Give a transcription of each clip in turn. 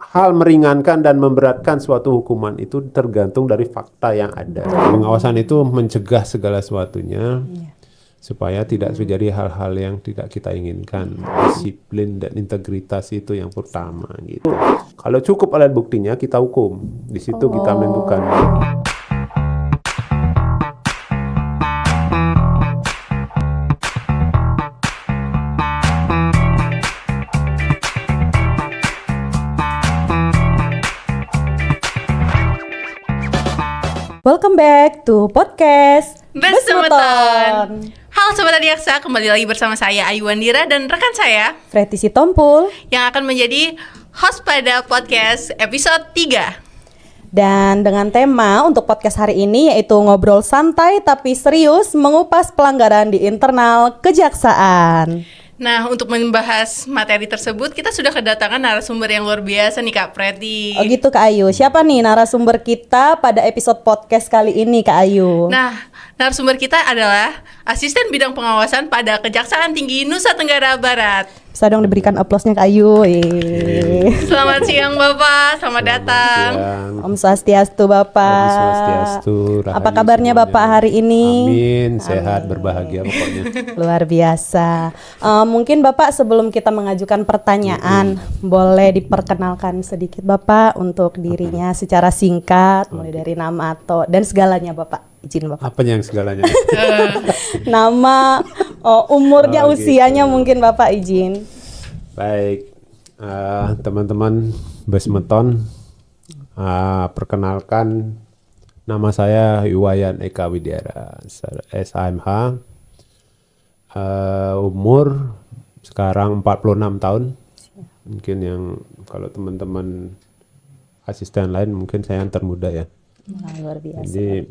hal meringankan dan memberatkan suatu hukuman itu tergantung dari fakta yang ada. Pengawasan itu mencegah segala sesuatunya supaya tidak terjadi hal-hal yang tidak kita inginkan. Disiplin dan integritas itu yang pertama gitu. Kalau cukup alat buktinya kita hukum. Di situ kita menentukan. Welcome back to podcast Besmeton. Halo Sobat Adiaksa, kembali lagi bersama saya Ayu Wandira dan rekan saya Pretty Sitompul yang akan menjadi host pada podcast episode 3. dan dengan tema untuk podcast hari ini yaitu ngobrol santai tapi serius mengupas pelanggaran di internal kejaksaan. Nah, untuk membahas materi tersebut kita sudah kedatangan narasumber yang luar biasa nih Kak Pretty. Oh gitu Kak Ayu. Siapa nih narasumber kita pada episode podcast kali ini Kak Ayu? Nah, narasumber kita adalah Asisten Bidang Pengawasan pada Kejaksaan Tinggi Nusa Tenggara Barat. Bisa dong diberikan aplausnya Kak Ayu. Selamat siang Bapak, selamat datang. Siang. Om Swastiastu Bapak. Om Swastiastu, Rahayu Apa kabarnya semuanya. Bapak hari ini? Amin, sehat, berbahagia pokoknya. Luar biasa. Mungkin Bapak sebelum kita mengajukan pertanyaan, boleh diperkenalkan sedikit Bapak untuk dirinya secara singkat, mulai dari nama atau dan segalanya Bapak. Izin Bapak. Apa yang segalanya? Nama, umurnya, Oh, usianya gitu. mungkin Bapak izin. Baik, teman-teman Besmeton, perkenalkan nama saya Iwayan Eka Widiara, SHMH, umur sekarang 46 tahun. Mungkin yang kalau teman-teman asisten lain mungkin saya yang termuda ya. Wah, luar biasa. Jadi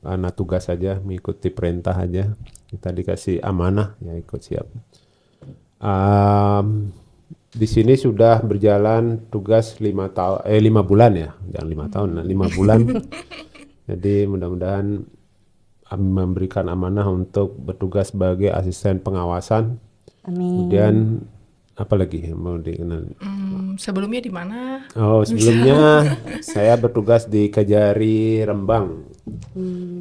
karena tugas saja, mengikuti perintah aja. Kita dikasih amanah ya ikut siap. Di sini sudah berjalan tugas 5 bulan ya, jangan 5 tahun, 5 bulan. Jadi mudah-mudahan memberikan amanah untuk bertugas sebagai asisten pengawasan. Amin. Kemudian apa lagi yang mau dikenal? Sebelumnya di mana? Oh, sebelumnya saya bertugas di Kejari Rembang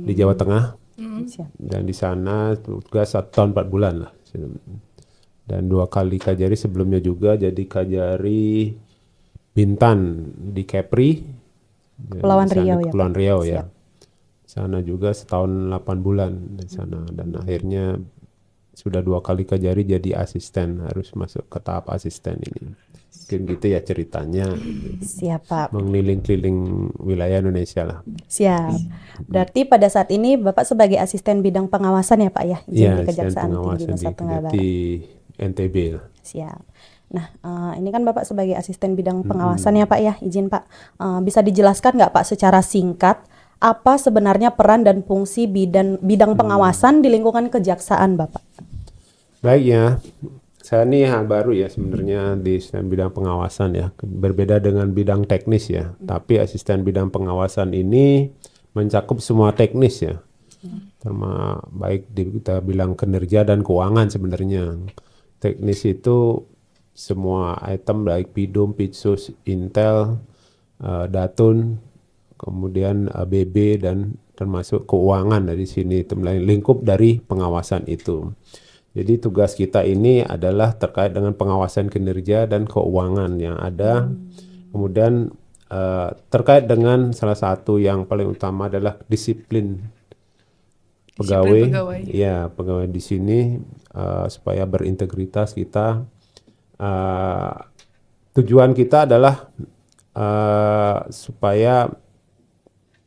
di Jawa Tengah. Siap. Dan di sana tugas 1 tahun 4 bulan lah. Dan 2 kali Kajari sebelumnya juga jadi Kajari Bintan di Kepri. Kepulauan Di sana, Riau ya, Kepulauan Pak? Riau ya. Siap. Di sana juga setahun 8 bulan di sana. Dan akhirnya sudah 2 kali Kajari jadi asisten, harus masuk ke tahap asisten ini. Mungkin gitu ya ceritanya. Siap Pak. Mengeliling-keliling wilayah Indonesia lah. Siap. Berarti pada saat ini Bapak sebagai asisten bidang pengawasan ya Pak ya, izin Iya, di asisten Kejaksaan Tinggi pengawasan Nusa Tenggara Barat. di NTB lah. Siap. Nah, ini kan Bapak sebagai asisten bidang pengawasan ya Pak ya, izin Pak. Bisa dijelaskan nggak Pak secara singkat apa sebenarnya peran dan fungsi bidang pengawasan di lingkungan kejaksaan Bapak? Baik ya, saya ini hal baru ya sebenarnya di asisten bidang pengawasan ya. Berbeda dengan bidang teknis ya, tapi asisten bidang pengawasan ini mencakup semua teknis ya. Baik kita bilang kinerja dan keuangan sebenarnya. Teknis itu semua item baik Pidum, Pitsus, Intel, Datun, kemudian BB dan termasuk keuangan dari sini itu lingkup dari pengawasan itu. Jadi tugas kita ini adalah terkait dengan pengawasan kinerja dan keuangan yang ada. Kemudian terkait dengan salah satu yang paling utama adalah disiplin pegawai. Ya, pegawai di sini supaya berintegritas kita. Tujuan kita adalah supaya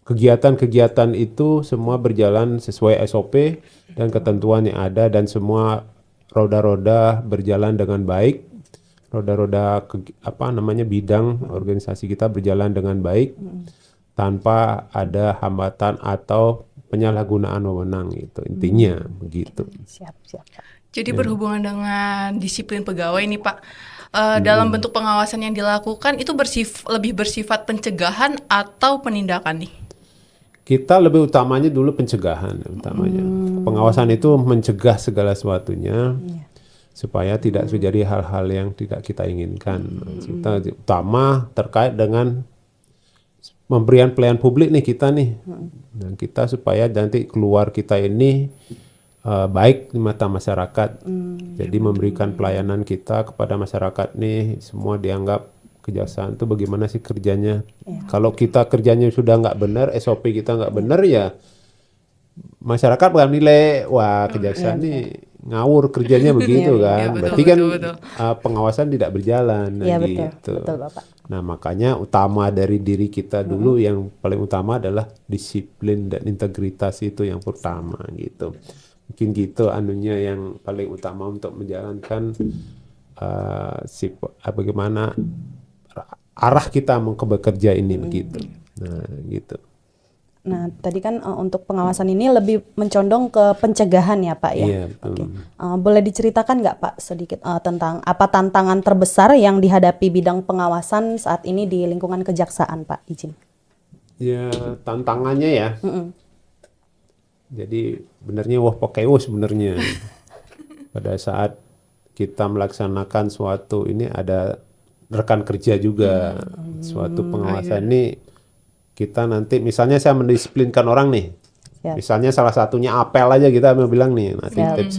kegiatan-kegiatan itu semua berjalan sesuai SOP dan ketentuan yang ada dan semua roda-roda berjalan dengan baik. Roda-roda bidang organisasi kita berjalan dengan baik tanpa ada hambatan atau penyalahgunaan wewenang itu. Intinya begitu. Siap, siap Pak. Jadi berhubungan dengan disiplin pegawai nih Pak, dalam bentuk pengawasan yang dilakukan itu lebih bersifat pencegahan atau penindakan nih? Kita lebih utamanya dulu pencegahan utamanya. Pengawasan itu mencegah segala sesuatunya supaya tidak terjadi hal-hal yang tidak kita inginkan. Kita utama terkait dengan pemberian pelayanan publik nih kita nih. Dan kita supaya nanti keluar kita ini baik di mata masyarakat. Jadi memberikan pelayanan kita kepada masyarakat nih semua dianggap kejaksaan itu bagaimana sih kerjanya. Kalau kita kerjanya sudah nggak benar, SOP kita nggak benar ya masyarakat bakal nilai wah kejaksaan nih ngawur kerjanya begitu kan. betul, Berarti kan betul. pengawasan tidak berjalan Iya gitu. betul Bapak. Nah makanya utama dari diri kita dulu yang paling utama adalah disiplin dan integritas itu yang pertama gitu. Mungkin gitu anunya yang paling utama untuk menjalankan bagaimana arah kita mau bekerja ini begitu. Nah gitu. Nah, tadi kan untuk pengawasan ini lebih mencondong ke pencegahan ya Pak ya. Iya betul. Boleh diceritakan nggak Pak sedikit tentang apa tantangan terbesar yang dihadapi bidang pengawasan saat ini di lingkungan kejaksaan Pak? Izin. Ya tantangannya ya. Jadi benarnya wah pakai sebenarnya. Pada saat kita melaksanakan suatu ini ada rekan kerja juga. Suatu pengawasan ini kita nanti misalnya saya mendisiplinkan orang nih. Misalnya salah satunya apel aja kita mau bilang nih nanti tips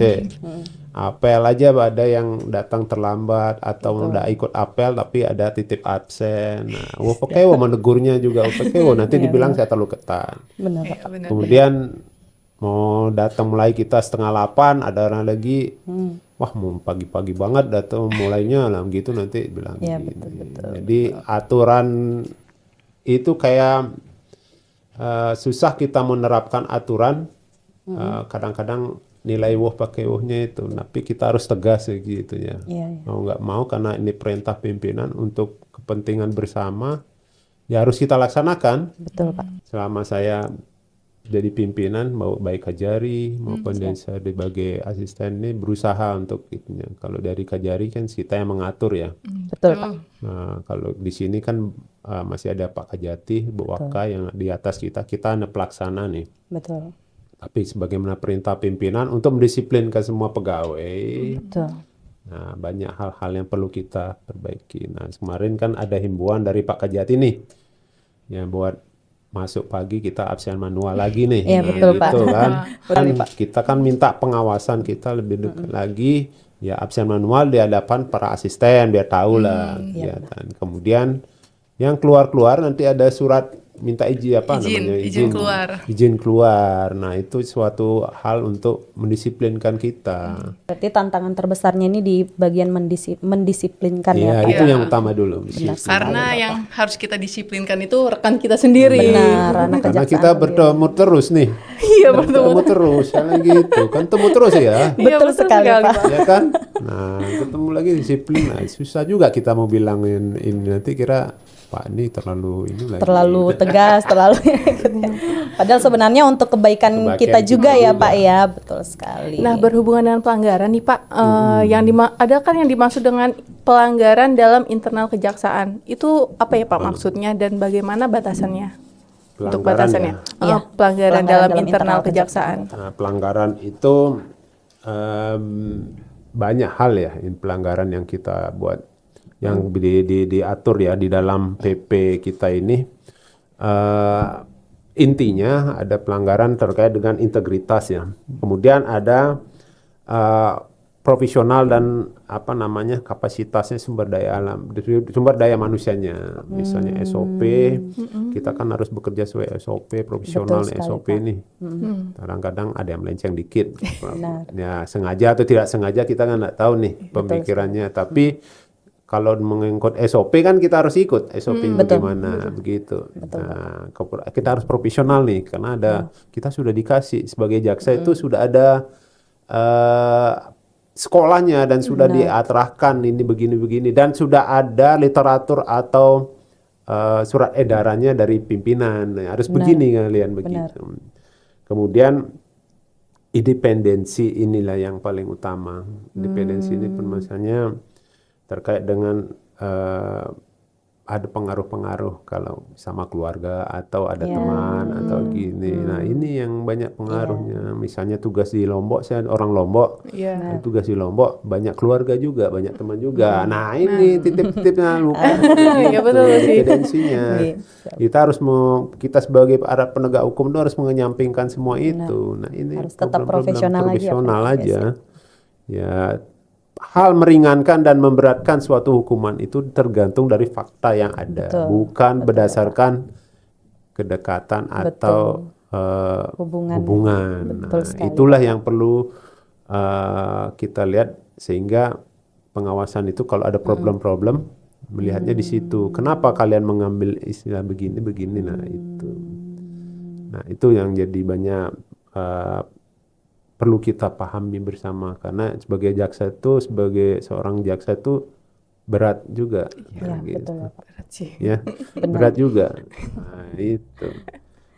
apel aja ada yang datang terlambat atau udah ikut apel tapi ada titip absen. Nah, pakai menegurnya juga pakai nanti dibilang saya terlalu ketat. Benar Pak. Kemudian mau datang mulai kita 7:30 ada orang lagi wah mau pagi-pagi banget datang mulainya lah gitu nanti bilang Jadi aturan itu kayak susah kita menerapkan aturan. Kadang-kadang nilai pakai nya itu tapi kita harus tegas gitu ya. Mau nggak mau karena ini perintah pimpinan untuk kepentingan bersama ya harus kita laksanakan. Betul Pak. Selama saya jadi pimpinan mau baik Kajari maupun dari saya sebagai asisten ini berusaha untuk itunya. Kalau dari Kajari kan kita yang mengatur ya. Betul Pak. Nah, kalau di sini kan masih ada Pak Kajati, Bu Waka yang di atas kita hanya pelaksana nih. Betul. Tapi sebagaimana perintah pimpinan untuk mendisiplinkan semua pegawai. Betul. Nah, banyak hal-hal yang perlu kita perbaiki. Nah, kemarin kan ada himbauan dari Pak Kajati nih. Yang buat masuk pagi kita absen manual lagi nih. Iya betul Pak. Kan? Kita kan minta pengawasan kita lebih dekat lagi. Ya absen manual di hadapan para asisten biar tahu lah. Kemudian yang keluar nanti ada surat minta izin keluar. Nah itu suatu hal untuk mendisiplinkan kita. Berarti tantangan terbesarnya ini di bagian mendisiplinkan ya Pak. Itu yang utama dulu. Karena yang harus kita disiplinkan itu rekan kita sendiri. Benar, anak Karena kejaksaan kita bertemu terus nih. Iya bertemu terus, karena gitu kan temu terus ya. Betul sekali Pak. Ya kan? Nah ketemu lagi disiplin. Nah, susah juga kita mau bilangin ini nanti kira Pak ini terlalu tegas, terlalu padahal sebenarnya untuk kebaikan kita juga ya Pak ya, betul sekali. Nah berhubungan dengan pelanggaran nih Pak, ada kan yang dimaksud dengan pelanggaran dalam internal kejaksaan itu apa ya Pak maksudnya dan bagaimana batasannya? Untuk batasannya, pelanggaran dalam internal kejaksaan. Nah, pelanggaran itu banyak hal ya, pelanggaran yang kita buat. Yang diatur ya di dalam PP kita ini intinya ada pelanggaran terkait dengan integritas ya. Kemudian ada profesional dan kapasitasnya sumber daya manusianya. Misalnya SOP, kita kan harus bekerja sesuai SOP, profesional SOP ini. Kadang-kadang ada yang melenceng dikit. Ya sengaja atau tidak sengaja kita kan nggak tahu nih pemikirannya. Tapi kalau mengikut SOP kan kita harus ikut SOP bagaimana begitu. Nah, kita harus profesional nih karena kita sudah dikasih sebagai jaksa itu sudah ada sekolahnya dan sudah diatrahkan ini begini-begini dan sudah ada literatur atau surat edarannya dari pimpinan. Nah, harus begini kalian begitu. Kemudian independensi inilah yang paling utama. Independensi ini misalnya terkait dengan ada pengaruh-pengaruh kalau sama keluarga atau ada teman atau gini. Nah, ini yang banyak pengaruhnya. Misalnya tugas di Lombok, saya orang Lombok. Iya. Tugas di Lombok banyak keluarga juga, banyak teman juga. Nah, ini titip-tipnya lupa. Iya, betul sih. Tendensinya. Kita harus kita sebagai para penegak hukum itu harus menyampingkan semua itu. Nah, ini Harus tetap problem-problem profesional lagi, aja. Ya, hal meringankan dan memberatkan suatu hukuman itu tergantung dari fakta yang ada, bukan berdasarkan kedekatan atau hubungan. Betul Nah, sekali. itulah yang perlu kita lihat, sehingga pengawasan itu kalau ada problem-problem melihatnya di situ. Kenapa kalian mengambil istilah begini? Nah, itu. Nah, itu yang jadi banyak perlu kita pahami bersama, karena sebagai jaksa itu, sebagai seorang jaksa itu berat juga. Ya, gitu. betul ya, Pak. Berat sih. Ya, berat juga. Nah, itu.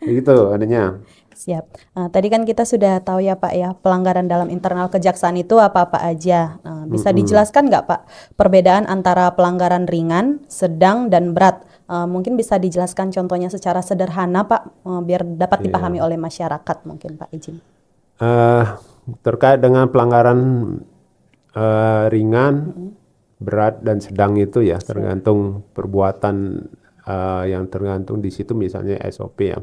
Begitu adanya. Siap. Tadi kan kita sudah tahu ya Pak ya, pelanggaran dalam internal kejaksaan itu apa-apa aja. Bisa dijelaskan nggak Pak perbedaan antara pelanggaran ringan, sedang, dan berat? Mungkin bisa dijelaskan contohnya secara sederhana Pak, biar dapat dipahami oleh masyarakat mungkin Pak, izin. Terkait dengan pelanggaran ringan, berat, dan sedang itu ya tergantung perbuatan yang tergantung di situ, misalnya SOP ya.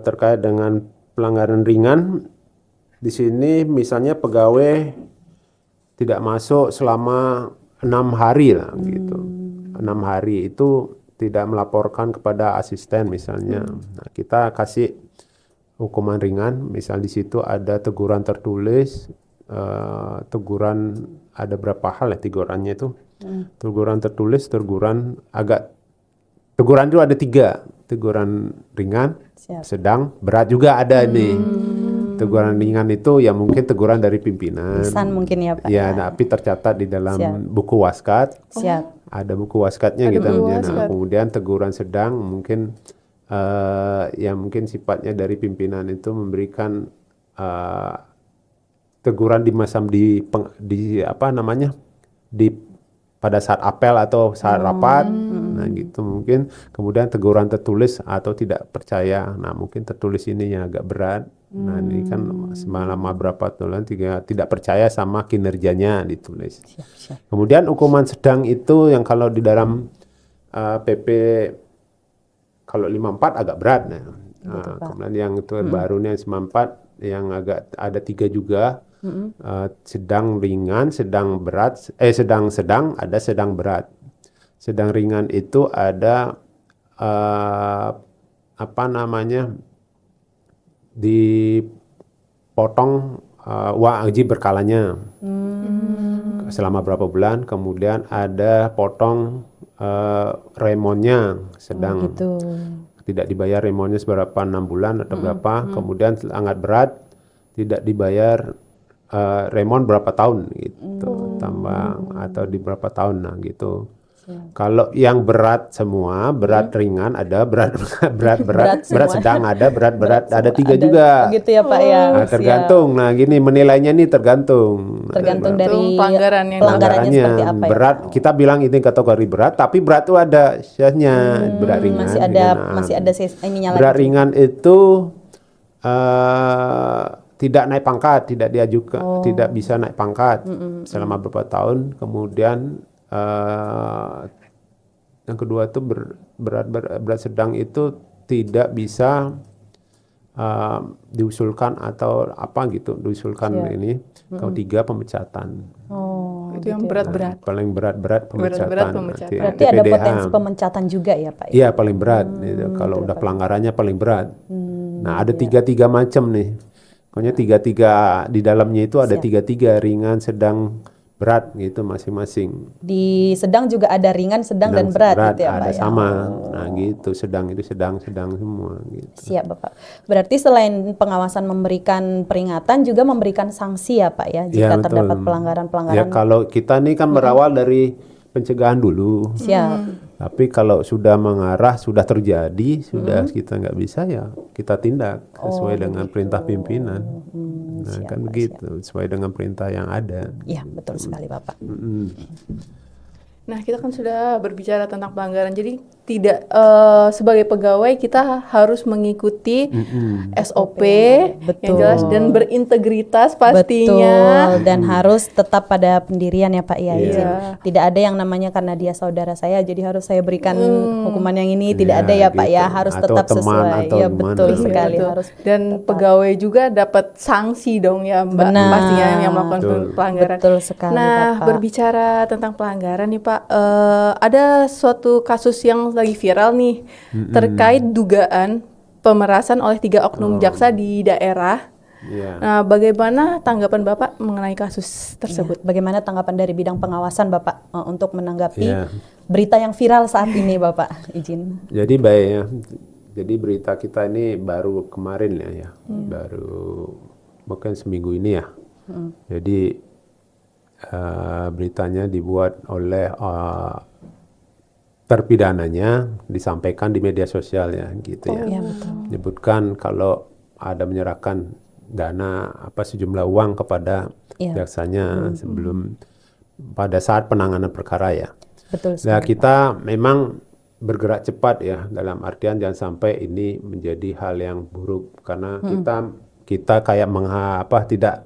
Terkait dengan pelanggaran ringan, di sini misalnya pegawai tidak masuk selama 6 hari lah gitu. 6 hari itu tidak melaporkan kepada asisten misalnya. Nah, kita kasih hukuman ringan, misal di situ ada teguran tertulis, teguran ada berapa hal ya tegurannya itu. Teguran tertulis, teguran itu ada 3, teguran ringan, sedang, berat juga ada nih. Teguran ringan itu ya mungkin teguran dari pimpinan. Lisan mungkin ya Pak. Ya, tapi tercatat di dalam buku waskat. Siap. Ada buku waskatnya Ada gitu. buku Nah, waskat. kemudian teguran sedang mungkin yang mungkin sifatnya dari pimpinan itu memberikan teguran pada saat apel atau saat rapat. Nah, gitu mungkin. Kemudian teguran tertulis atau tidak percaya. Nah, mungkin tertulis ini yang agak berat. Nah, ini kan selama berapa bulan tidak percaya sama kinerjanya ditulis. Kemudian hukuman sedang itu yang kalau di dalam PP kalau 54 agak berat. Kemudian yang itu baru nih 94 yang agak ada 3 juga. Sedang ringan, sedang berat, sedang ada sedang berat. Sedang ringan itu ada dipotong wajib berkalanya selama berapa bulan, kemudian ada potong remonnya sedang Gitu. tidak dibayar remonnya seberapa 6 bulan atau berapa, kemudian sangat berat tidak dibayar remon berapa tahun gitu, tambah atau di berapa tahun, nah gitu. Kalau yang berat semua, berat ringan ada, berat sedang ada, berat ada 3 juga. Begitu ya Pak ya. Nah, tergantung. Nah, gini menilainya nih tergantung. Tergantung dari pelanggarannya seperti apa berat, ya Pak? kita bilang ini kategori berat, tapi berat itu ada syaratnya. Berat ringan. Masih ada ininya lagi. Berat ringan itu tidak naik pangkat, tidak diajukan, tidak bisa naik pangkat selama beberapa tahun. Kemudian yang kedua itu berat sedang itu tidak bisa diusulkan atau apa gitu, diusulkan ini. Kalau 3 pemecatan. Itu yang berat-berat. Paling berat pemecatan. Berat-berat pemecatan. Berarti ada potensi pemecatan juga ya Pak? Iya, paling berat. Gitu. Kalau udah pelanggarannya paling berat. Nah, ada 3 macam nih. Pokoknya 3 di dalamnya itu ada 3 ringan, sedang, berat gitu masing-masing. Di sedang juga ada ringan, sedang, dan berat gitu ya ada Pak ya? sama. Nah, gitu. Sedang itu sedang semua gitu. Siap Bapak. Berarti selain pengawasan memberikan peringatan juga memberikan sanksi ya Pak ya jika betul. terdapat pelanggaran-pelanggaran. Ya, kalau kita nih kan berawal dari pencegahan dulu. Siap. Tapi kalau sudah mengarah, sudah terjadi, sudah kita nggak bisa ya kita tindak sesuai dengan perintah pimpinan. Nah, kan begitu, sesuai dengan perintah yang ada. Iya, betul sekali Bapak. Nah, kita kan sudah berbicara tentang pelanggaran. Jadi tidak sebagai pegawai kita harus mengikuti SOP yang Betul. jelas dan berintegritas pastinya. Betul, dan harus tetap pada pendirian ya Pak ya. Iya. Izin. Tidak ada yang namanya karena dia saudara saya jadi harus saya berikan hukuman yang ini, tidak Iya, ada ya Pak ya, gitu. harus Atau tetap teman, sesuai. atau Ya gimana. betul Iya, sekali Betul. harus. Dan pegawai juga dapat sanksi dong ya Mbak, Benar. pastinya yang melakukan Betul. pelanggaran. Betul sekali, Nah, Bapak. berbicara tentang pelanggaran nih Pak, ada suatu kasus yang lagi viral nih terkait dugaan pemerasan oleh 3 oknum jaksa di daerah. Iya. Nah, bagaimana tanggapan Bapak mengenai kasus tersebut? Bagaimana tanggapan dari bidang pengawasan Bapak untuk menanggapi Iya. berita yang viral saat ini Bapak? Izin. Jadi baik ya. Jadi berita kita ini baru kemarin ya, baru mungkin seminggu ini ya. Jadi beritanya dibuat oleh terpidananya, disampaikan di media sosial ya, gitu ya. Iya betul. Menyebutkan kalau ada menyerahkan dana sejumlah uang kepada Iya. jaksanya sebelum pada saat penanganan perkara ya. Betul Nah, sekali. kita memang bergerak cepat ya, dalam artian jangan sampai ini menjadi hal yang buruk karena kita kayak tidak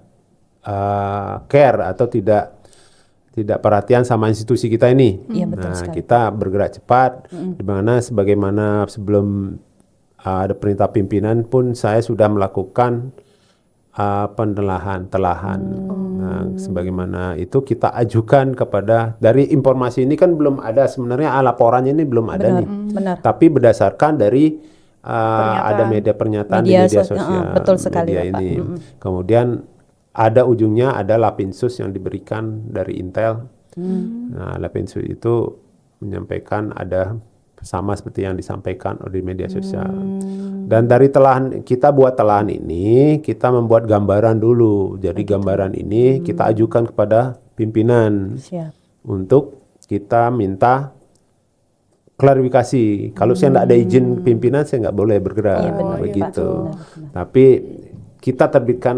care atau tidak perhatian sama institusi kita ini. Iya, betul Nah, sekali. kita bergerak cepat di mana sebagaimana sebelum ada perintah pimpinan pun saya sudah melakukan telahan. Nah, sebagaimana itu kita ajukan kepada, dari informasi ini kan belum ada sebenarnya, laporannya ini belum ada Benar, nih. benar. Tapi berdasarkan dari ada pernyataan di Media media sosial, sosial, betul sekali, media Bapak. ini. Kemudian ada ujungnya ada Lapinsus yang diberikan dari Intel. Nah, Lapinsus itu menyampaikan ada sama seperti yang disampaikan di media sosial. Dan dari kita buat telahan ini, kita membuat gambaran dulu. Jadi gambaran ini kita ajukan kepada pimpinan Siap. untuk kita minta klarifikasi. Kalau saya tidak ada izin pimpinan, saya nggak boleh bergerak. Iya, benar, begitu. Pak. Benar. Tapi kita terbitkan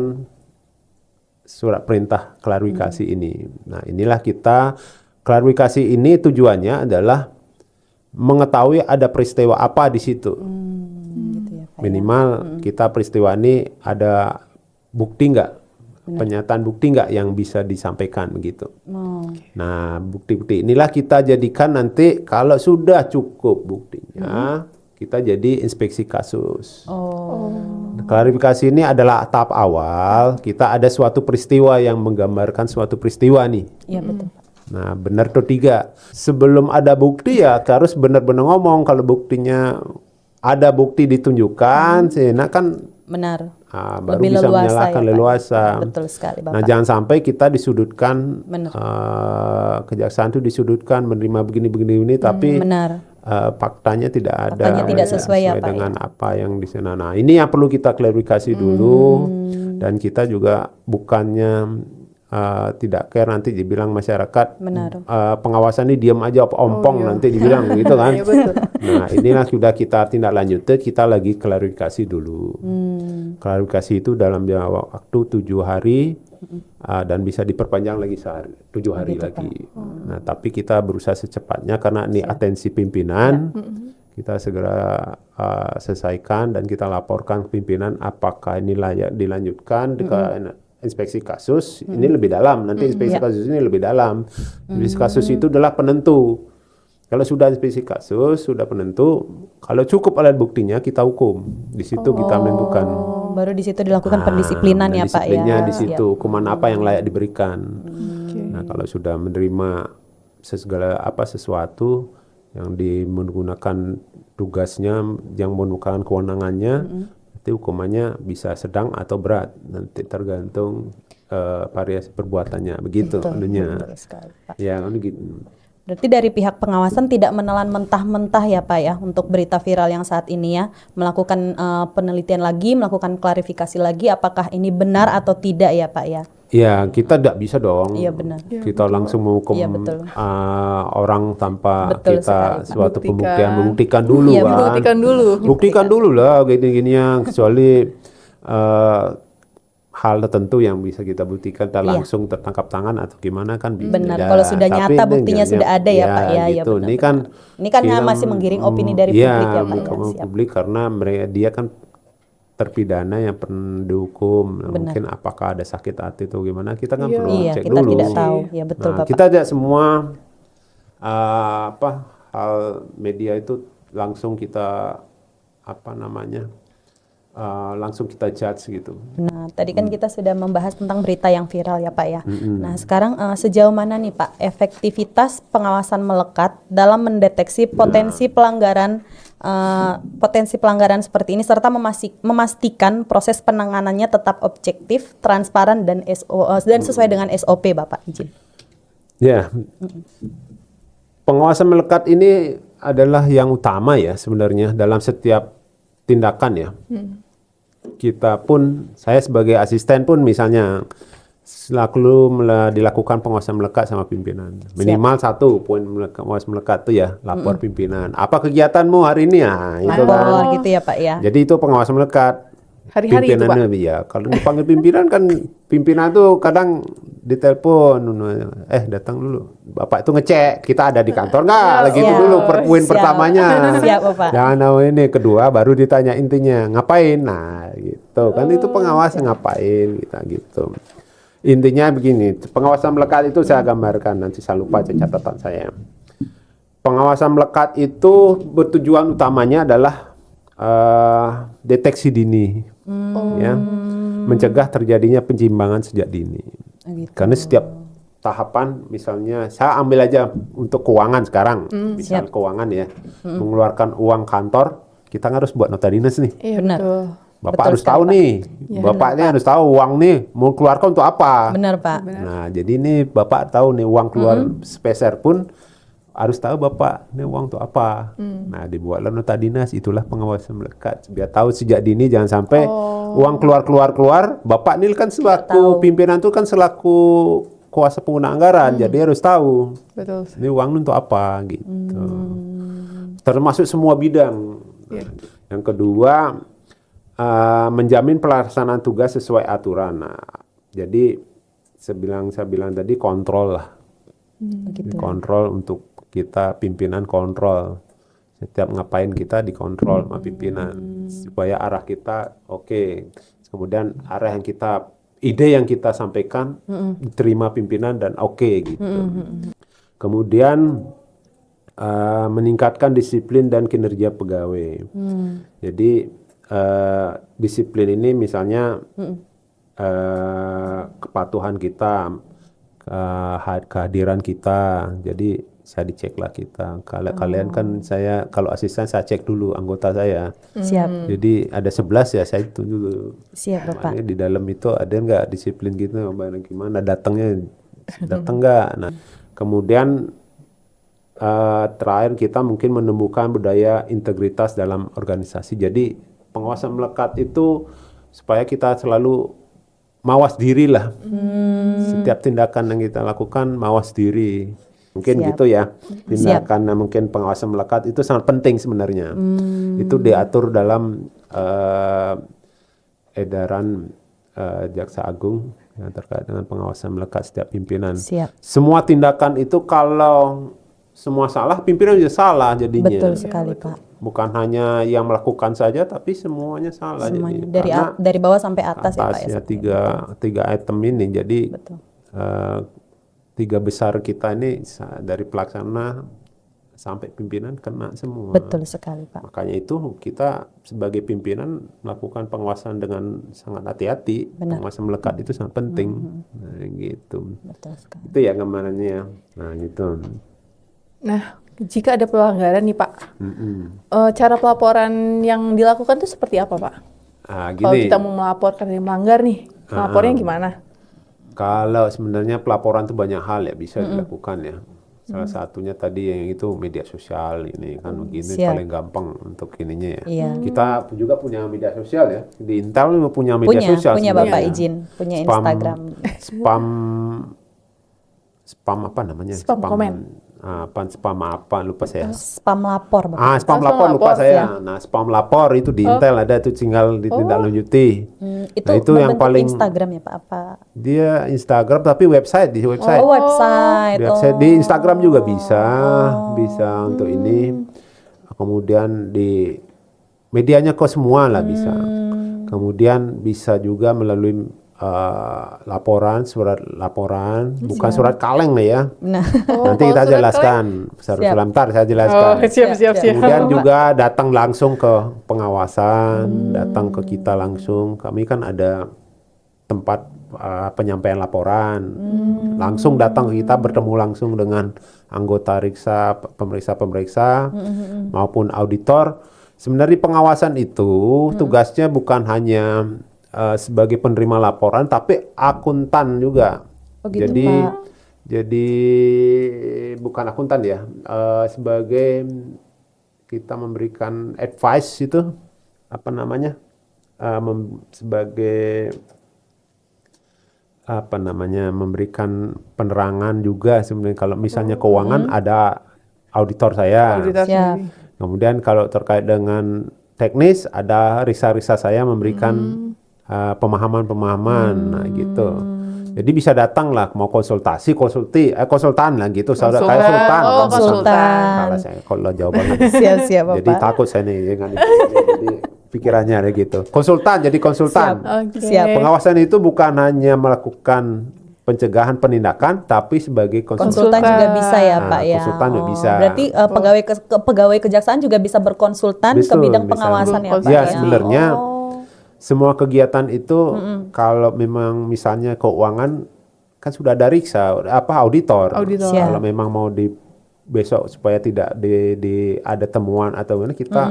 surat perintah klarifikasi ini. Nah, inilah kita klarifikasi ini tujuannya adalah mengetahui ada peristiwa apa di situ. Gitu ya, Pak. Minimal kita peristiwa ini ada bukti nggak, pernyataan bukti nggak yang bisa disampaikan begitu. Oh, Nah, bukti-bukti inilah kita jadikan nanti kalau sudah cukup buktinya, kita jadi inspeksi kasus. Klarifikasi ini adalah tahap awal. Kita ada suatu peristiwa yang menggambarkan suatu peristiwa nih. iya betul Pak. Nah, benar atau tidak? Sebelum ada bukti ya harus benar-benar ngomong. Kalau buktinya ada bukti ditunjukkan, sehingga kan Benar. baru Lebih bisa leluasa menyalahkan ya, Pak. leluasa. Betul sekali Bapak. Nah, jangan sampai kita disudutkan, Benar. kejaksaan itu disudutkan menerima begini-begini, tapi Benar. faktanya tidak ada. Faktanya tidak sesuai ya, Pak, dengan apa yang di sana. Nah, ini yang perlu kita klarifikasi dulu, dan kita juga bukannya tidak care nanti dibilang masyarakat Benar. pengawasan ini diam aja ompong nanti dibilang gitu kan. Iya, betul. Nah, inilah sudah kita tindak lanjuti, kita lagi klarifikasi dulu. Klarifikasi itu dalam waktu 7 hari dan bisa diperpanjang lagi 7 hari lagi. Nah, tapi kita berusaha secepatnya karena ini atensi pimpinan. Kita segera selesaikan dan kita laporkan ke pimpinan apakah ini layak dilanjutkan ke inspeksi kasus. Ini lebih dalam, nanti inspeksi kasus ini lebih dalam. Inspeksi kasus itu adalah penentu. Kalau sudah inspeksi kasus, sudah penentu, kalau cukup alat buktinya kita hukum. Di situ kita menentukan. Oh, baru di situ dilakukan pendisiplinan dan ya Pak ya. disiplinnya di situ, Siap. hukuman apa yang layak diberikan. Nah, kalau sudah menerima sesuatu yang menggunakan tugasnya, yang menggunakan kewenangannya, nanti hukumannya bisa sedang atau berat. Nanti tergantung variasi perbuatannya, begitu anunya. Betul sekali Pak. Ya, gitu. Berarti dari pihak pengawasan tidak menelan mentah-mentah ya Pak ya untuk berita viral yang saat ini ya, melakukan penelitian lagi, melakukan klarifikasi lagi apakah ini benar atau tidak ya Pak ya. Ya, kita tidak bisa dong. Iya, benar. Kita langsung menghukum Iya, betul. orang tanpa Betul kita sekali, Pak. suatu pembuktian, membuktikan dulu Iya, kan. Buktikan dulu. Buktikan dulu lah gini-ginian, kecuali hal tertentu yang bisa kita buktikan dan Iya. langsung tertangkap tangan atau gimana kan bisa. Benar, Ya, kalau sudah tapi nyata ini buktinya jangan- sudah ada ya Pak ya. Ya gitu. benar, Ini kan benar. Ini kan film, masih menggiring opini dari iya, publik ya Pak ya. bukan Siap. publik karena dia kan terpidana yang pernah dihukum. Nah, Benar. mungkin apakah ada sakit hati atau gimana kita kan Iya. perlu Iya, cek kita dulu. tidak tahu. Ya betul Nah, Bapak. kita tidak semua hal media itu langsung kita langsung kita judge gitu. Nah, tadi kan kita sudah membahas tentang berita yang viral ya Pak ya. Nah, sekarang sejauh mana nih Pak efektivitas pengawasan melekat dalam mendeteksi potensi pelanggaran seperti ini serta memastikan proses penanganannya tetap objektif, transparan dan sesuai dengan SOP Bapak izin. Ya, pengawasan melekat ini adalah yang utama ya sebenarnya dalam setiap tindakan ya. Kita pun, saya sebagai asisten pun misalnya selalu dilakukan pengawasan melekat sama pimpinan. Minimal satu poin pengawasan melekat itu ya lapor pimpinan. Apa kegiatanmu hari ini ya? Itu kan. Lapor gitu ya Pak ya. Jadi itu pengawasan melekat. Hari-hari itu, Pak. Pimpinannya ya. Kalau dipanggil pimpinan kan pimpinan tuh kadang ditelepon, datang dulu. Bapak itu ngecek kita ada di kantor nggak? Lagi itu Siap. dulu poin Siap. pertamanya. Siap, Bapak. Jangan ini kedua baru ditanya intinya ngapain. Nah, gitu. Kan itu pengawasan ngapain kita gitu. Intinya begini, pengawasan melekat itu saya gambarkan nanti saya lupa catatan saya. Pengawasan melekat itu bertujuan utamanya adalah deteksi dini, ya, mencegah terjadinya penyimpangan sejak dini. Gitu. Karena setiap tahapan, misalnya saya ambil aja untuk keuangan sekarang, misal Siap. keuangan ya, mengeluarkan uang kantor, kita harus buat nota dinas nih. Iya, Benar. betul. Bapak Betul harus sekali, tahu Pak. nih, Ya, bapaknya harus tahu uang nih mau keluarkan untuk apa. Benar Pak. Nah, jadi ini Bapak tahu nih uang keluar sepeser pun harus tahu Bapak ini uang untuk apa. Nah, dibuatlah nota dinas, itulah pengawasan melekat. Biar tahu sejak dini jangan sampai uang keluar, Bapak ini kan selaku pimpinan tuh kan selaku kuasa pengguna anggaran, jadi harus tahu Betul. ini uang untuk apa gitu. Termasuk semua bidang. Iya. Yang kedua, menjamin pelaksanaan tugas sesuai aturan. Nah, jadi saya bilang tadi kontrol lah. Begitu. Kontrol untuk kita pimpinan kontrol. Setiap ngapain kita dikontrol sama pimpinan supaya arah kita oke. Kemudian arah yang ide yang kita sampaikan diterima pimpinan dan oke gitu. Kemudian meningkatkan disiplin dan kinerja pegawai. Jadi disiplin ini misalnya kepatuhan kita, kehadiran kita. Jadi saya diceklah kita. Kalau kalian kan kalau asisten saya cek dulu anggota saya. Siap. Jadi ada 11 ya saya hitung dulu. Siap Bapak. Makanya di dalam itu ada nggak disiplin gitu, gimana datang nggak. Nah, kemudian terakhir kita mungkin menemukan budaya integritas dalam organisasi. Jadi pengawasan melekat itu supaya kita selalu mawas diri lah. Setiap tindakan yang kita lakukan mawas diri. Mungkin Siap. gitu ya. Tindakan mungkin pengawasan melekat itu sangat penting sebenarnya. Itu diatur dalam edaran Jaksa Agung yang terkait dengan pengawasan melekat setiap pimpinan. Siap. Semua tindakan itu kalau semua salah, pimpinan juga salah jadinya. Betul sekali Pak. Bukan hanya yang melakukan saja, tapi semuanya salah. Semuanya jadinya. Karena dari bawah sampai atas ya Pak ya. tiga item ini. Jadi Betul. tiga besar kita ini dari pelaksana sampai pimpinan kena semua. Betul sekali Pak. Makanya itu kita sebagai pimpinan melakukan pengawasan dengan sangat hati-hati. Benar. Pengawasan melekat itu sangat penting. Nah, gitu. Betul sekali. Itu ya gambarannya. Nah, gitu. Nah, jika ada pelanggaran nih Pak, Mm-mm. cara pelaporan yang dilakukan itu seperti apa Pak? Ah, Kalau gini. kita mau melaporkan yang melanggar nih, melapornya gimana? Kalau sebenarnya pelaporan itu banyak hal ya bisa dilakukan ya. Salah satunya tadi yang itu media sosial ini kan begini Siap. paling gampang untuk ininya ya. Iya. Kita juga punya media sosial ya. Di Intel juga punya media sosial. Punya Bapak sebenarnya. izin, punya Spam- Instagram. Spam apa namanya? Spam komen. spam apa lupa saya. Spam lapor, Bapak. Spam Spam lapor lupa lapor, saya. Nah, spam lapor itu di Intel ada tuh, tinggal ditindaklanjuti. Itu, Nah, itu yang berbentuk paling Instagram ya Pak? Apa? dia Instagram tapi website di website. Oh, website. Di website di Instagram juga bisa untuk ini. Kemudian di medianya kok semua lah bisa. Kemudian bisa juga melalui laporan, surat laporan, bukan surat kaleng lah ya. Nah, Nanti kita kalau surat jelaskan. Sebentar saya jelaskan. siap. Kemudian juga datang langsung ke pengawasan, datang ke kita langsung. Kami kan ada tempat penyampaian laporan. Langsung datang ke kita, bertemu langsung dengan anggota riksa, pemeriksa maupun auditor. Sebenarnya pengawasan itu tugasnya bukan hanya sebagai penerima laporan, tapi akuntan juga. Oh gitu, Jadi Pak. jadi bukan akuntan ya, sebagai kita memberikan advice itu apa namanya, sebagai apa namanya, memberikan penerangan juga sebenarnya. Kalau misalnya keuangan ada auditor saya. Auditor Siap. sendiri. Kemudian kalau terkait dengan teknis ada risa-risa saya memberikan pemahaman-pemahaman, nah gitu. Jadi bisa datang lah, mau konsultasi, konsultan lah gitu. Saudara kayak sultan. Oh, konsultan. Salah saya kalau jawabannya. Siap-siap Bapak. Jadi takut saya nih dengan itu. Jadi pikirannya ada gitu. Konsultan, jadi konsultan. Oke. Siap. Pengawasan itu bukan hanya melakukan pencegahan penindakan, tapi sebagai konsultan. Konsultan juga bisa ya Nah, Pak ya. konsultan juga bisa. Berarti pegawai kejaksaan juga bisa berkonsultan ke Betul, bidang bisa. pengawasan ya Pak Ya, ya. sebenarnya Oh. semua kegiatan itu kalau memang misalnya keuangan kan sudah ada riksa, auditor. Auditor. Siap. Kalau memang mau besok supaya tidak ada temuan atau mana, kita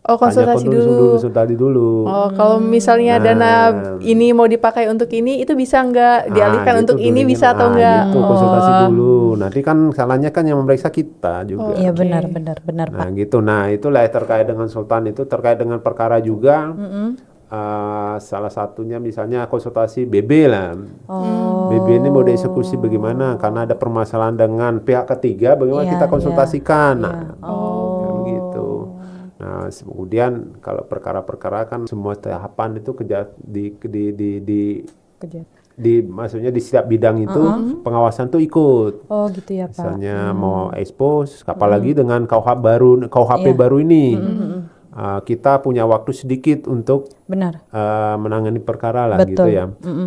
Oh, konsultasi dulu. konsultasi dulu. Oh, kalau misalnya dana ini mau dipakai untuk ini, itu bisa nggak dialihkan gitu untuk ini, dulunya. bisa atau enggak? Gitu, konsultasi dulu. Nanti kan salahnya kan yang memeriksa kita juga. Iya benar Pak. Nah gitu, nah itulah terkait dengan sultan itu, terkait dengan perkara juga. Salah satunya misalnya konsultasi BB lah. BB ini mau dieksekusi bagaimana, karena ada permasalahan dengan pihak ketiga, bagaimana Iya, kita konsultasikan. iya. Nah, kan gitu. Nah, kemudian kalau perkara-perkara kan semua tahapan itu maksudnya di setiap bidang itu pengawasan tuh ikut. Oh gitu ya Pak. Misalnya mau expose, apalagi dengan KUHP baru ini, kita punya waktu sedikit untuk Benar. menangani perkara lah. Betul. Gitu ya.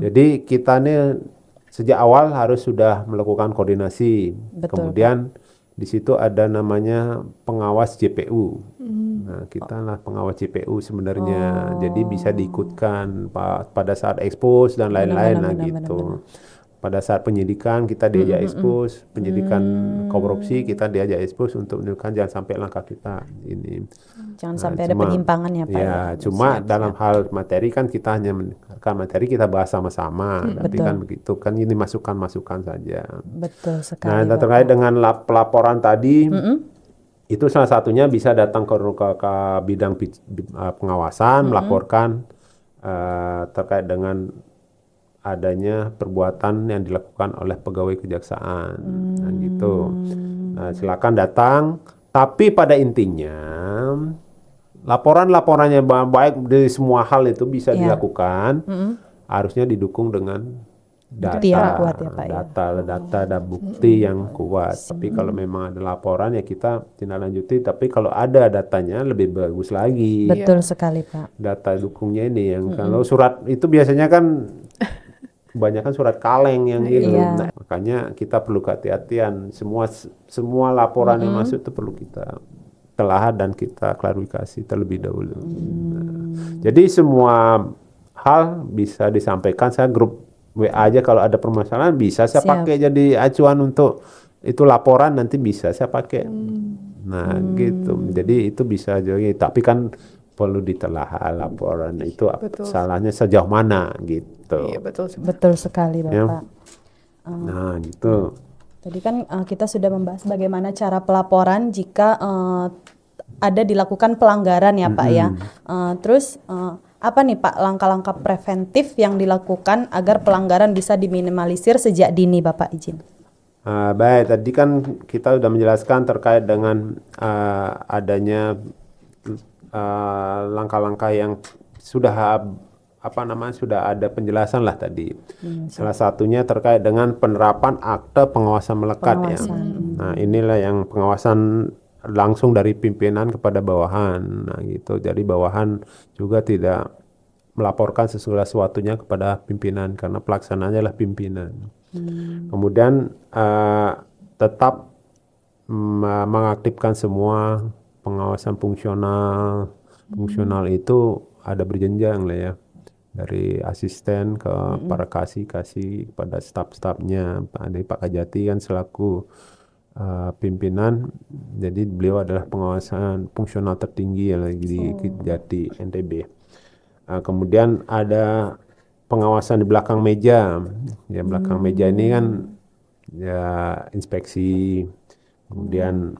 Jadi kita nih sejak awal harus sudah melakukan koordinasi. Betul, Kemudian di situ ada namanya pengawas JPU. Nah, kita lah pengawas JPU sebenarnya. Jadi bisa diikutkan pada saat expose dan lain-lain lah gitu. Pada saat penyidikan kita diajak expose, penyidikan korupsi kita diajak expose untuk menunjukkan jangan sampai langkah kita ini. Jangan sampai ada penyimpangan ya Pak. Ya, cuma dalam hal materi kan kita hanya mendengarkan materi, kita bahas sama-sama. Tapi kan begitu, kan ini masukan-masukan saja. Betul sekali. Nah, terkait dengan pelaporan tadi, itu salah satunya bisa datang ke bidang pengawasan, melaporkan terkait dengan adanya perbuatan yang dilakukan oleh pegawai kejaksaan. Nah, gitu. Nah, silakan datang. Tapi pada intinya, laporan-laporannya baik dari semua hal itu bisa dilakukan, harusnya didukung dengan data, Bukti yang kuat ya, Pak, ya. data dan bukti yang kuat. Tapi kalau memang ada laporan ya kita tindak lanjuti. Tapi kalau ada datanya lebih bagus lagi. Betul sekali Pak. Data dukungnya ini yang kalau surat itu biasanya kan kebanyakan surat kaleng yang gitu. Iya. Nah, makanya kita perlu kehati-hatian. Semua laporan yang masuk itu perlu kita telah dan kita klarifikasi terlebih dahulu. Nah, jadi semua hal bisa disampaikan. Saya grup WA aja kalau ada permasalahan bisa saya Siap. pakai jadi acuan untuk itu laporan, nanti bisa saya pakai. Nah gitu. Jadi itu bisa jadi. Tapi kan perlu ditelaah laporan itu salahnya sejauh mana gitu. Iya, betul. Betul sekali Bapak. Ya. Nah gitu. Tadi kan kita sudah membahas bagaimana cara pelaporan jika ada dilakukan pelanggaran ya Pak ya. Terus apa nih Pak langkah-langkah preventif yang dilakukan agar pelanggaran bisa diminimalisir sejak dini Bapak izin? Baik, tadi kan kita sudah menjelaskan terkait dengan adanya langkah-langkah yang sudah sudah ada penjelasan lah tadi. Salah satunya terkait dengan penerapan akte pengawasan melekat ya. Nah, inilah yang pengawasan langsung dari pimpinan kepada bawahan. Nah, gitu. Jadi bawahan juga tidak melaporkan segala sesuatunya kepada pimpinan karena pelaksananya adalah pimpinan. Kemudian tetap mengaktifkan semua pengawasan fungsional. Fungsional itu ada berjenjang lah ya. Dari asisten ke para kasih kepada staf-stafnya. Dari Pak Kajati kan selaku pimpinan, jadi beliau adalah pengawasan fungsional tertinggi yang lagi di Kejati NTB. Kemudian ada pengawasan di belakang meja. Ya, belakang meja ini kan ya inspeksi. Kemudian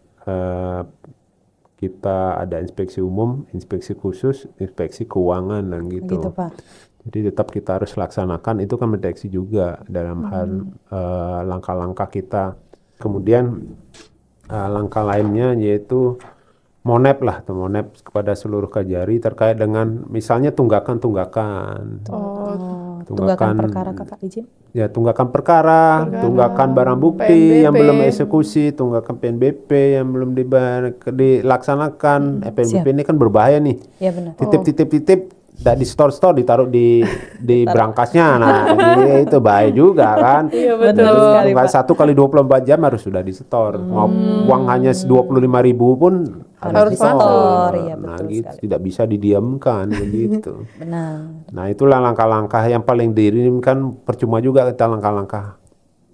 kita ada inspeksi umum, inspeksi khusus, inspeksi keuangan dan gitu. Begitu, Pak. Jadi tetap kita harus laksanakan, itu kan mendeteksi juga dalam hal langkah-langkah kita. Kemudian langkah lainnya yaitu monep kepada seluruh Kajari terkait dengan misalnya tunggakan. Tunggakan perkara Kakak izin. Ya, tunggakan perkara, tunggakan barang bukti yang belum eksekusi, tunggakan PNBP yang belum dilaksanakan. PNBP ini kan berbahaya nih. Ya benar. Titip, tidak di store ditaruh di berangkasnya. Nah, itu bahaya juga kan. Iya, betul Jadi, sekali, Pak. 1 kali 24 jam harus sudah di store. Mau uang hanya 25.000 pun Harus di store. Iya, Nah, betul gitu, sekali. tidak bisa didiamkan begitu. Benar. Nah, itulah langkah-langkah yang paling diinginkan. Percuma juga kita langkah-langkah.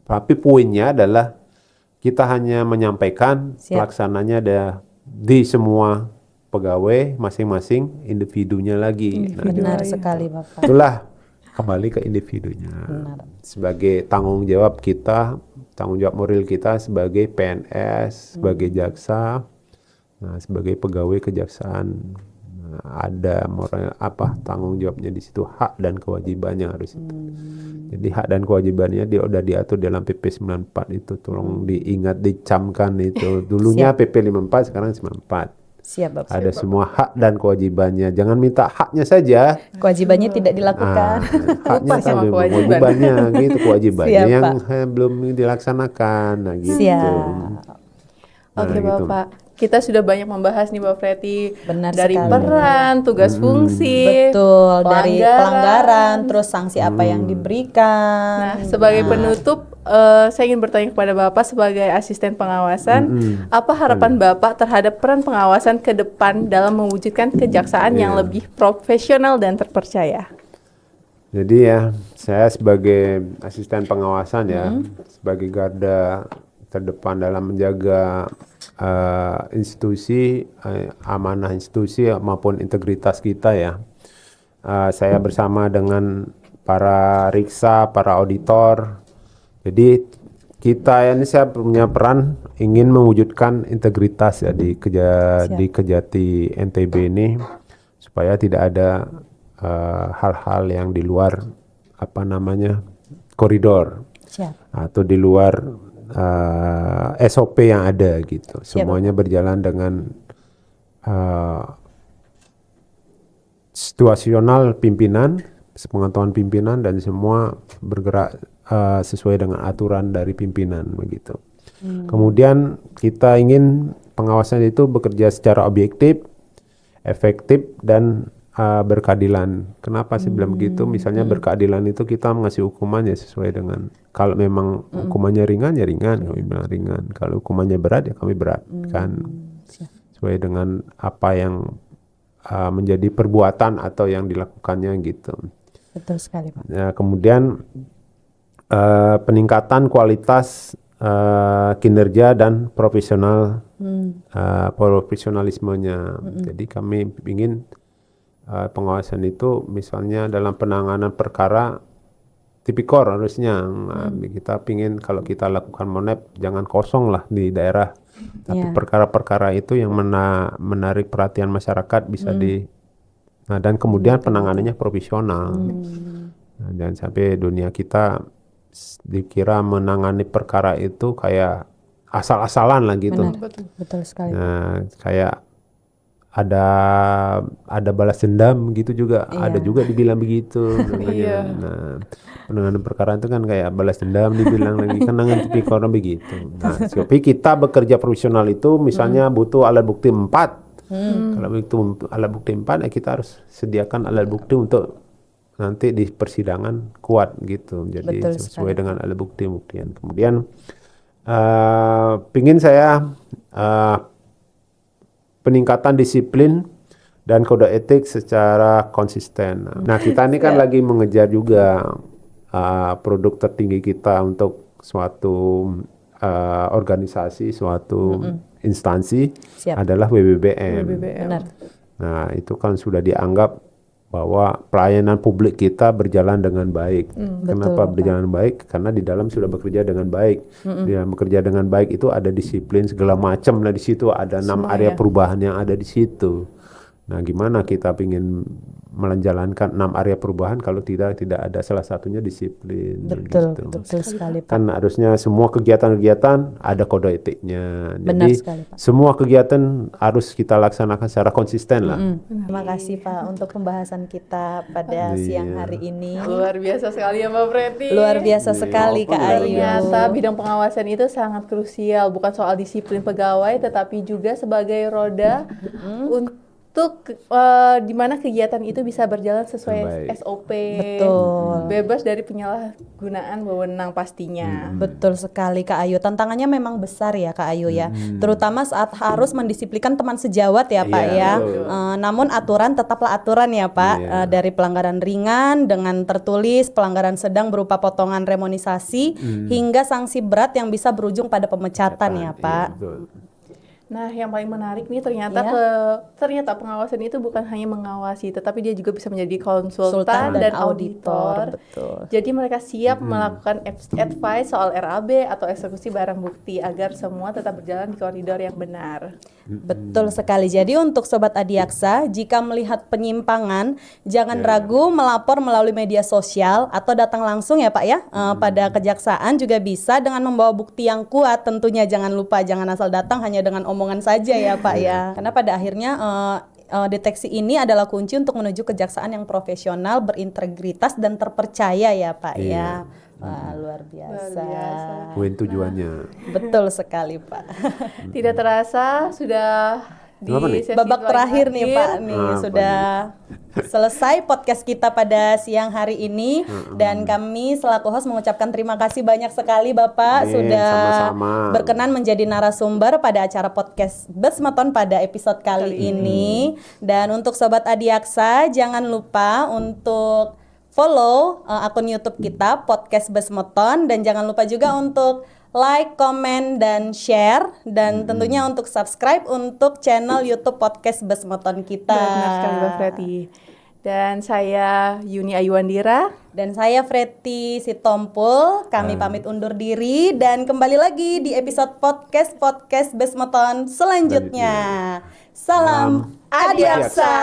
Tapi poinnya adalah kita hanya menyampaikan pelaksananya ada di semua pegawai masing-masing individunya lagi. Nah, Benar sekali, Bapak. itulah kembali ke individunya. Benar. Sebagai tanggung jawab kita, tanggung jawab moral kita sebagai PNS, sebagai jaksa, nah, sebagai pegawai kejaksaan. Ada moral tanggung jawabnya di situ, hak dan kewajibannya harus itu. Jadi hak dan kewajibannya udah diatur dalam PP 94 itu, tolong diingat, dicamkan itu. Dulunya PP 54, sekarang 94. Siap, Bapak. Ada semua hak dan kewajibannya. Jangan minta haknya saja. Kewajibannya tidak dilakukan. Haknya Lupa sama kan kewajiban. kewajibannya gitu, kewajibannya Siap, yang Pak. belum dilaksanakan. Nah, gitu. Siap. Oke, gitu. Bapak. Kita sudah banyak membahas nih, Mbak Preti. Benar dari sekali. peran, tugas fungsi, Betul, dari pelanggaran, terus sanksi apa yang diberikan. Nah, sebagai penutup, saya ingin bertanya kepada Bapak sebagai asisten pengawasan, apa harapan Bapak terhadap peran pengawasan ke depan dalam mewujudkan kejaksaan yang lebih profesional dan terpercaya? Jadi ya, saya sebagai asisten pengawasan ya, sebagai garda terdepan dalam menjaga institusi, amanah institusi maupun integritas kita ya. Saya bersama dengan para riksa, para auditor. Jadi kita ini saya punya peran ingin mewujudkan integritas ya di Kejati NTB ini supaya tidak ada hal-hal yang di luar koridor Siap. atau di luar SOP yang ada gitu. Semuanya berjalan dengan situasional pimpinan, sepengetahuan pimpinan, dan semua bergerak sesuai dengan aturan dari pimpinan begitu. Kemudian kita ingin pengawasan itu bekerja secara objektif, efektif, dan berkeadilan. Kenapa sih bilang begitu? Misalnya berkeadilan itu kita mengasih hukuman ya sesuai dengan, kalau memang hukumannya ringan ya ringan, kami bilang ringan. Kalau hukumannya berat ya kami beratkan. Sesuai dengan apa yang menjadi perbuatan atau yang dilakukannya gitu. Betul sekali, Pak. Nah, kemudian peningkatan kualitas kinerja dan profesionalismenya. Jadi kami ingin pengawasan itu misalnya dalam penanganan perkara tipikor harusnya kita pingin kalau kita lakukan monep jangan kosong lah di daerah, tapi perkara-perkara itu yang menarik perhatian masyarakat bisa dan kemudian penanganannya profesional. Nah, jangan sampai dunia kita dikira menangani perkara itu kayak asal-asalan lah gitu. Betul sekali. Nah, kayak ada balas dendam gitu juga, ada juga dibilang begitu. Namanya. Nah, penanganan perkara itu kan kayak balas dendam dibilang lagi kan nangan tipikor begitu. Nah, tapi kita bekerja profesional itu misalnya butuh alat bukti 4. Kalau itu alat bukti 4 ya kita harus sediakan alat bukti untuk nanti di persidangan kuat gitu. Jadi Betul sesuai dengan alat bukti-buktian. Kemudian pingin saya peningkatan disiplin dan kode etik secara konsisten. Nah, kita ini kan lagi mengejar juga produk tertinggi kita untuk suatu organisasi, suatu instansi Siap. adalah WBBM. Benar. Nah, itu kan sudah dianggap bahwa pelayanan publik kita berjalan dengan baik. Kenapa berjalan baik? Karena di dalam sudah bekerja dengan baik. Di dalam bekerja dengan baik itu ada disiplin segala macam lah di situ, ada 6 area perubahan yang ada di situ. Nah, gimana kita ingin menjalankan 6 area perubahan kalau tidak ada salah satunya disiplin. Betul, gitu. betul sekali Pak. Kan harusnya semua kegiatan-kegiatan ada kode etiknya. Benar Jadi sekali, Pak. semua kegiatan harus kita laksanakan secara konsisten lah. Terima kasih Pak untuk pembahasan kita pada siang hari ini. Luar biasa sekali ya Mbak Preti. Luar biasa sekali Kak Ayu. Ternyata bidang pengawasan itu sangat krusial, bukan soal disiplin pegawai, tetapi juga sebagai roda untuk di mana kegiatan itu bisa berjalan sesuai Baik. SOP, Betul. bebas dari penyalahgunaan wewenang pastinya. Betul sekali Kak Ayu. Tantangannya memang besar ya Kak Ayu ya. Terutama saat harus mendisiplinkan teman sejawat ya Pak Iya, ya. betul. Namun aturan tetaplah aturan ya Pak. Iya. Dari pelanggaran ringan dengan tertulis, pelanggaran sedang berupa potongan remunisasi, hingga sanksi berat yang bisa berujung pada pemecatan ya Pak. Iya, betul. Nah, yang paling menarik nih ternyata ternyata pengawasan itu bukan hanya mengawasi, tetapi dia juga bisa menjadi konsultan dan auditor. Betul. Jadi mereka siap melakukan advice soal RAB atau eksekusi barang bukti agar semua tetap berjalan di koridor yang benar. Betul sekali. Jadi untuk Sobat Adiaksa, jika melihat penyimpangan, jangan ragu melapor melalui media sosial atau datang langsung ya Pak ya. Pada kejaksaan juga bisa dengan membawa bukti yang kuat. Tentunya jangan lupa, jangan asal datang hanya dengan omongan saja ya Pak ya. Karena pada akhirnya deteksi ini adalah kunci untuk menuju kejaksaan yang profesional, berintegritas dan terpercaya ya Pak ya. Wah, luar biasa. Poin tujuannya. Betul sekali Pak. Tidak terasa sudah di Apa nih? sesi Babak paling terakhir nih akhir. Pak nih sudah selesai podcast kita pada siang hari ini dan kami selaku host mengucapkan terima kasih banyak sekali Bapak sudah sama-sama. berkenan menjadi narasumber pada acara podcast Besmeton pada episode kali ini. Dan untuk Sobat Adiaksa jangan lupa untuk follow akun YouTube kita Podcast Besmeton dan jangan lupa juga untuk like, komen, dan share dan tentunya untuk subscribe untuk channel YouTube Podcast Besmeton kita. Benar sekali Mbak Preti. Dan saya Yuni Ayuandira. Dan saya Freti Sitompul. Kami pamit undur diri dan kembali lagi di episode podcast Besmeton selanjutnya. Salam Adiaksa.